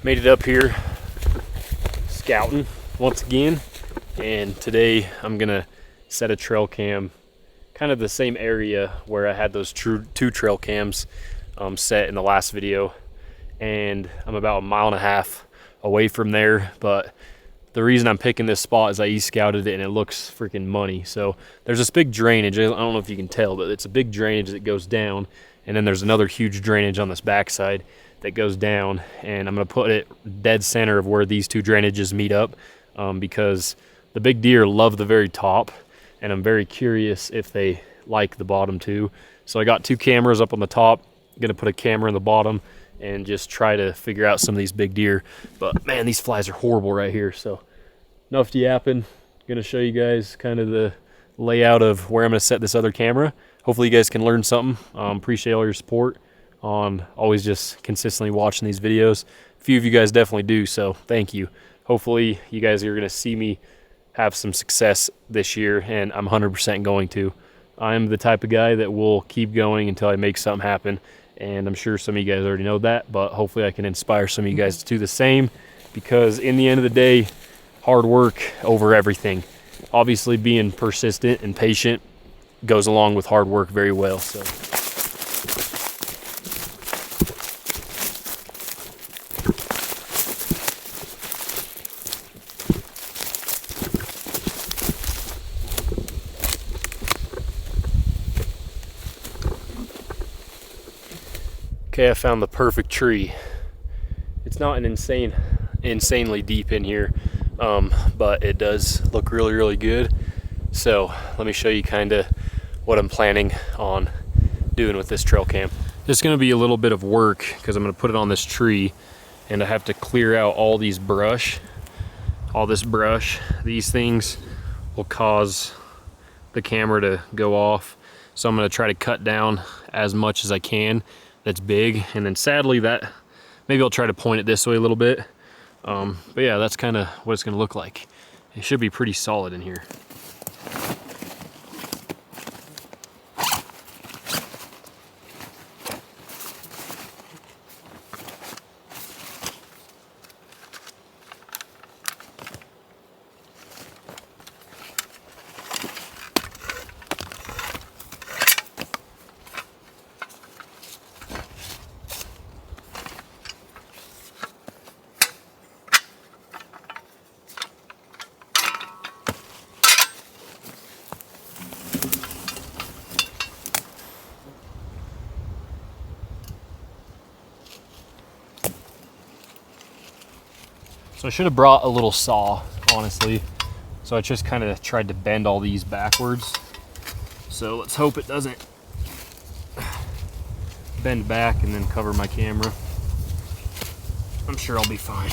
Made it up here scouting once again, and today I'm gonna set a trail cam kind of the same area where I had those two trail cams set in the last video, and I'm about 1.5 miles away from there. But the reason I'm picking this spot is I e-scouted it and it looks freaking money. So there's this big drainage. I don't know if you can tell, but it's a big drainage that goes down, and then there's another huge drainage on this backside that goes down, and I'm gonna put it dead center of where these two drainages meet up, because the big deer love the very top, and I'm very curious if they like the bottom too. So I got 2 cameras up on the top, gonna put a camera in the bottom and just try to figure out some of these big deer. But man, these flies are horrible right here. So enough yapping, gonna show you guys kind of the layout of where I'm gonna set this other camera. Hopefully you guys can learn something. Appreciate all your support on always just consistently watching these videos. A few of you guys definitely do, so thank you. Hopefully you guys are gonna see me have some success this year, and I'm 100% going to. I'm the type of guy that will keep going until I make something happen, and I'm sure some of you guys already know that, but hopefully I can inspire some of you guys to do the same, because in the end of the day, hard work over everything. Obviously being persistent and patient goes along with hard work very well. So okay, I found the perfect tree. It's not an insanely deep in here, but it does look really good. So let me show you kind of what I'm planning on doing with this trail cam. It's going to be a little bit of work because I'm going to put it on this tree, and I have to clear out all this brush. These things will cause the camera to go off, so I'm going to try to cut down as much as I can that's big, and then sadly that maybe I'll try to point it this way a little bit. But yeah, that's kind of what it's going to look like. It should be pretty solid in here. So I should have brought a little saw, honestly. So I just kind of tried to bend all these backwards. So let's hope it doesn't bend back and then cover my camera. I'm sure I'll be fine.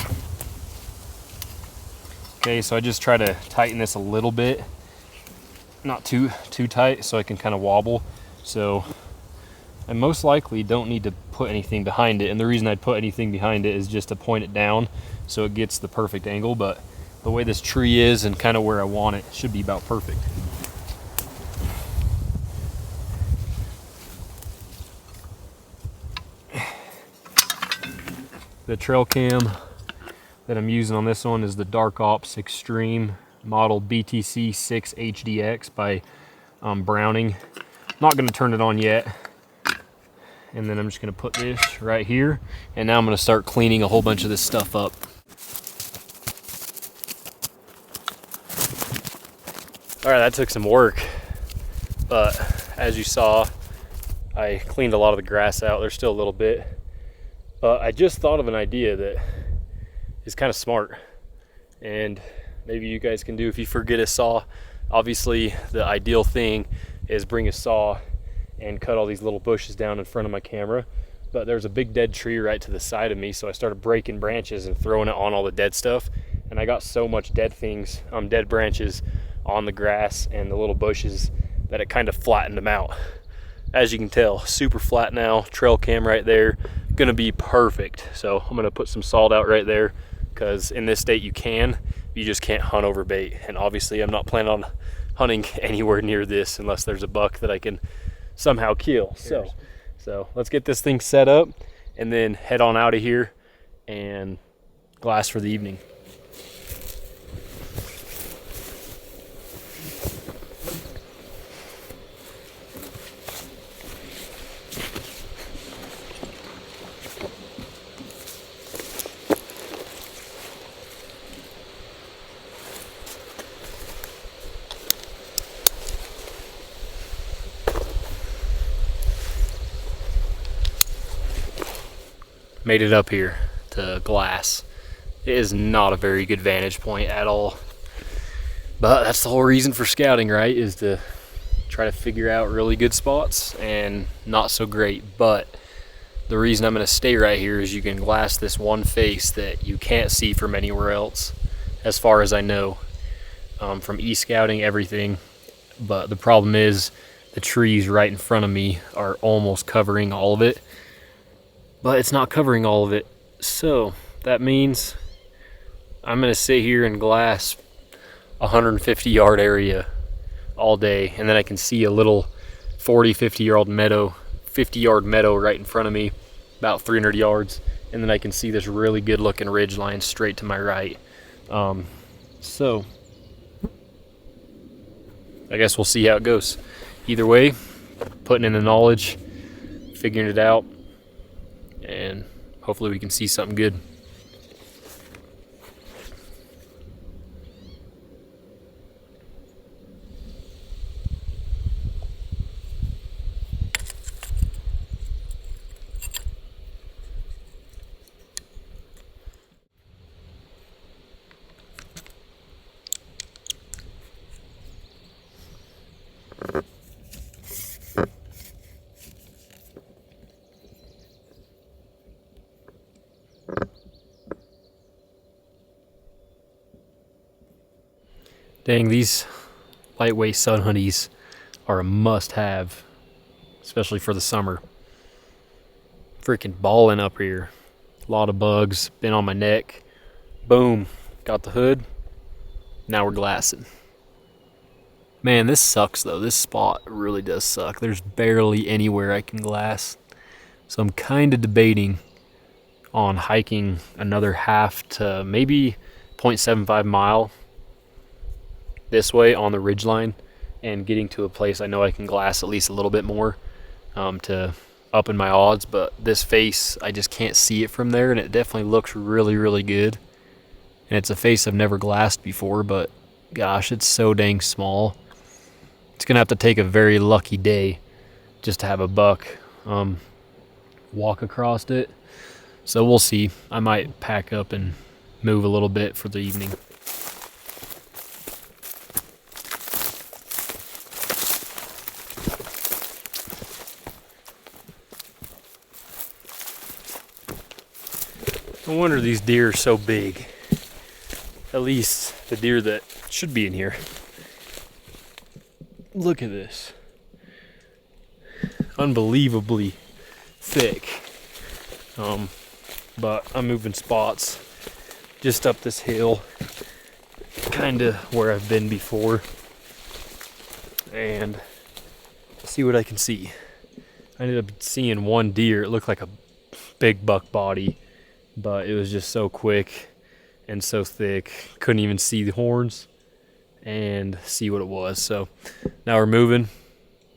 Okay, so I just try to tighten this a little bit. Not too tight, so I can kind of wobble. So I most likely don't need to put anything behind it, and the reason I'd put anything behind it is just to point it down so it gets the perfect angle. But the way this tree is and kind of where I want it should be about perfect. The trail cam that I'm using on this one is the Dark Ops Extreme model BTC 6 HDX by Browning. I'm not going to turn it on yet. And then I'm just going to put this right here, and now I'm going to start cleaning a whole bunch of this stuff up. All right, that took some work, but as you saw, I cleaned a lot of the grass out. There's still a little bit, but I just thought of an idea that is kind of smart, and maybe you guys can do if you forget a saw. Obviously, the ideal thing is bring a saw and cut all these little bushes down in front of my camera, but there's a big dead tree right to the side of me, so I started breaking branches and throwing it on all the dead stuff, and I got so much dead branches on the grass and the little bushes that it kind of flattened them out. As you can tell, super flat now. Trail cam right there, gonna be perfect. So I'm gonna put some salt out right there, because in this state you just can't hunt over bait, and obviously I'm not planning on hunting anywhere near this unless there's a buck that I can somehow kill. So let's get this thing set up and then head on out of here and glass for the evening. Made it up here to glass. It is not a very good vantage point at all. But that's the whole reason for scouting, right? Is to try to figure out really good spots and not so great. But the reason I'm gonna stay right here is you can glass this one face that you can't see from anywhere else, as far as I know, from e-scouting, everything. But the problem is the trees right in front of me are almost covering all of it. But it's not covering all of it, so that means I'm gonna sit here and glass 150 yard area all day, and then I can see a little 50 yard meadow right in front of me, about 300 yards, and then I can see this really good looking ridge line straight to my right. So I guess we'll see how it goes. Either way, putting in the knowledge, figuring it out, and hopefully we can see something good. Dang, these lightweight sun hoodies are a must-have, especially for the summer. Freaking balling up here. A lot of bugs, been on my neck. Boom, got the hood. Now we're glassing. Man, this sucks though. This spot really does suck. There's barely anywhere I can glass. So I'm kind of debating on hiking another half to maybe 0.75 mile this way on the ridgeline and getting to a place I know I can glass at least a little bit more to up in my odds. But this face, I just can't see it from there, and it definitely looks really, really good. And it's a face I've never glassed before, but gosh, it's so dang small. It's gonna have to take a very lucky day just to have a buck walk across it. So we'll see. I might pack up and move a little bit for the evening. No wonder these deer are so big. At least the deer that should be in here. Look at this. Unbelievably thick. But I'm moving spots just up this hill, kind of where I've been before, and see what I can see. I ended up seeing one deer. It looked like a big buck body, but it was just so quick and so thick, couldn't even see the horns and see what it was. So now we're moving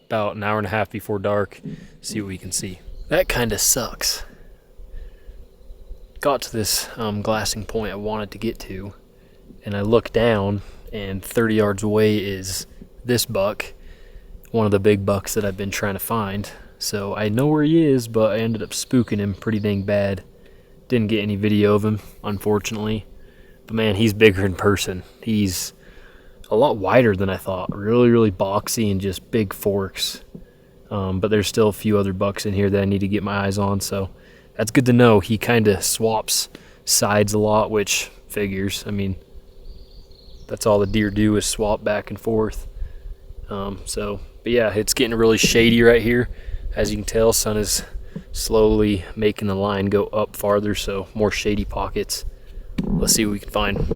about an hour and a half before dark, see what we can see. That kind of sucks. Got to this glassing point I wanted to get to, and I look down, and 30 yards away is this buck, one of the big bucks that I've been trying to find. So I know where he is, but I ended up spooking him pretty dang bad. Didn't get any video of him, unfortunately. But man, he's bigger in person. He's a lot wider than I thought. Really, really boxy and just big forks. But there's still a few other bucks in here that I need to get my eyes on, so that's good to know. He kind of swaps sides a lot, which figures. I mean, that's all the deer do is swap back and forth. But yeah, it's getting really shady right here. As you can tell, sun is slowly making the line go up farther, so more shady pockets. Let's see what we can find.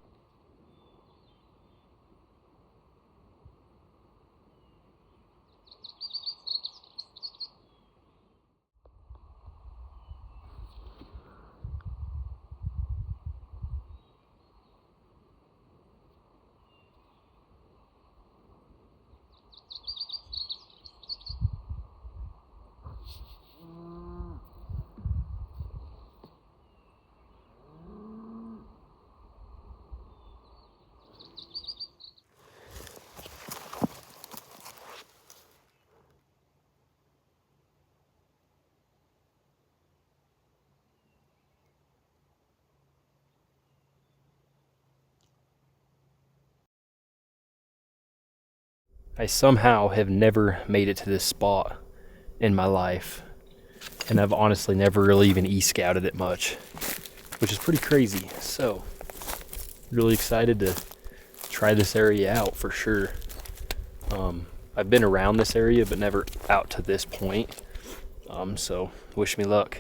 I somehow have never made it to this spot in my life, and I've honestly never really even e-scouted it much, which is pretty crazy. So really excited to try this area out for sure. I've been around this area but never out to this point, so wish me luck.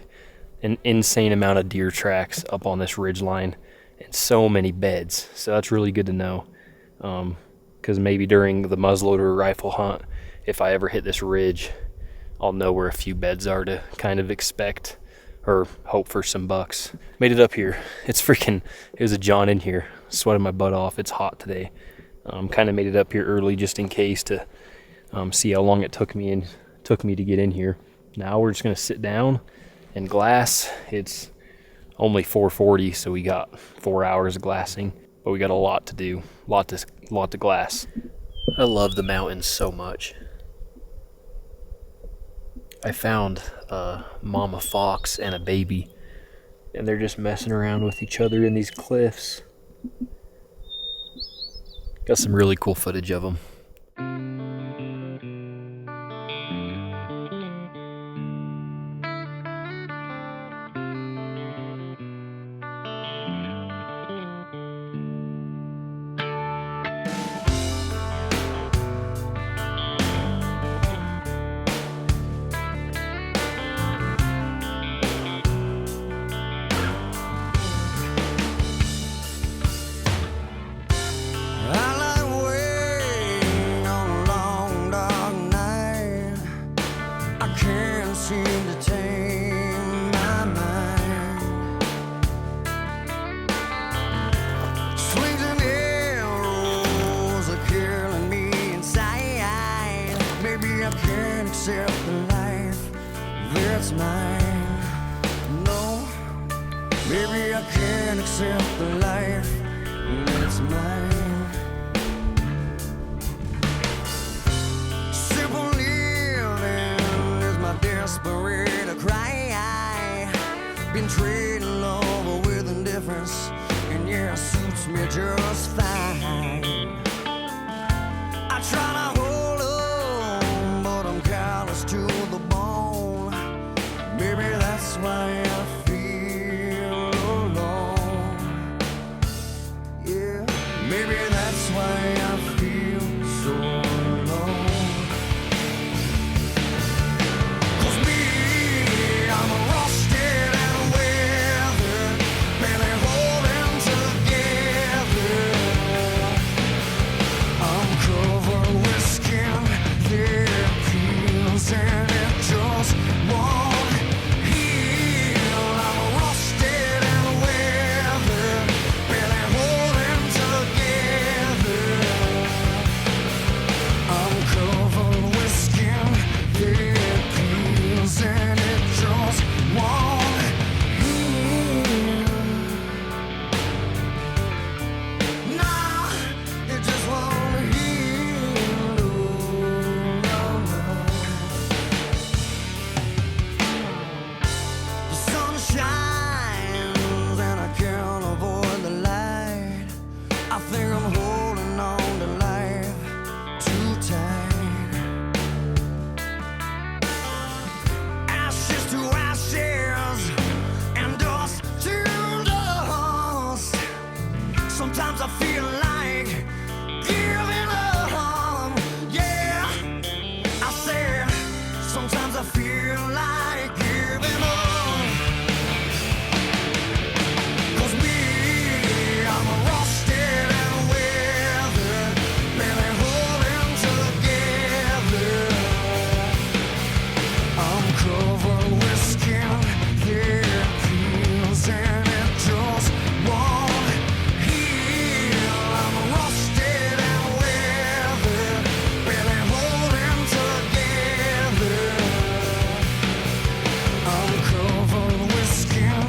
An insane amount of deer tracks up on this ridge line and so many beds, so that's really good to know, because maybe during the muzzleloader rifle hunt, if I ever hit this ridge, I'll know where a few beds are to kind of expect or hope for some bucks. Made it up here. It was a John in here, sweating my butt off. It's hot today. Kind of made it up here early just in case to see how long it took me to get in here. Now we're just gonna sit down and glass. It's only 4:40, so we got 4 hours of glassing, but we got a lot to do, lot to glass. I love the mountains so much. I found a mama fox and a baby, and they're just messing around with each other in these cliffs. Got some really cool footage of them. Accept the life that's mine. No, maybe I can't accept the life that's mine. Simple living is my desperate cry. Been trading love with indifference, and yeah, it suits me just fine. I try to hold on, but I'm callous to the bone. Maybe that's why I feel alone. Yeah, maybe that's why I feel so alone. 'Cause me, I'm rusted and weathered, barely holding together. I'm covered with skin that peels and it just won't heal. I'm rusted and weathered, barely holding together. I'm covered with skin that peels and it just won't heal. Nah, it just won't heal. No, no. The sun shines and I can't avoid the light. I think I'm holding on to life too tight. Ashes to ashes and dust to dust. Sometimes I feel like giving up. Yeah, I said sometimes I feel like giving up. 'Cause me, I'm rusted and weathered, barely holding together. I'm covered with skin that peels and it just won't heal. I'm rusted and weathered, barely holding together. I'm covered with skin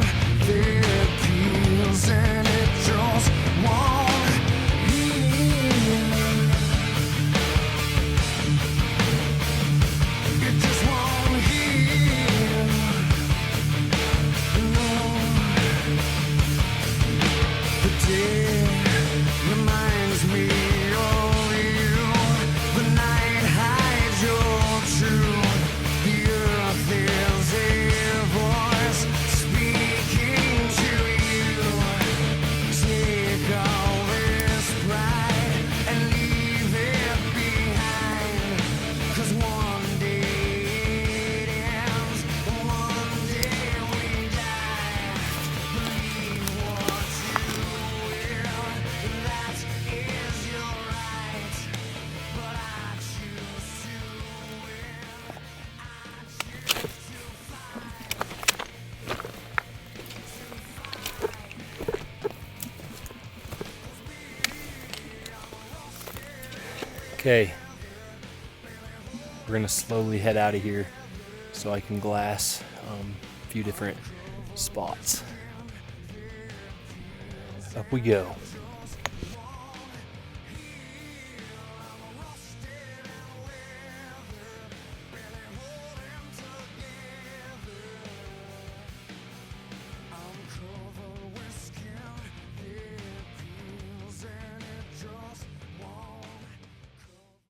that peels and it just won't heal. It just won't heal. No. The day reminds me of you. The night Okay, we're gonna slowly head out of here so I can glass a few different spots. Up we go.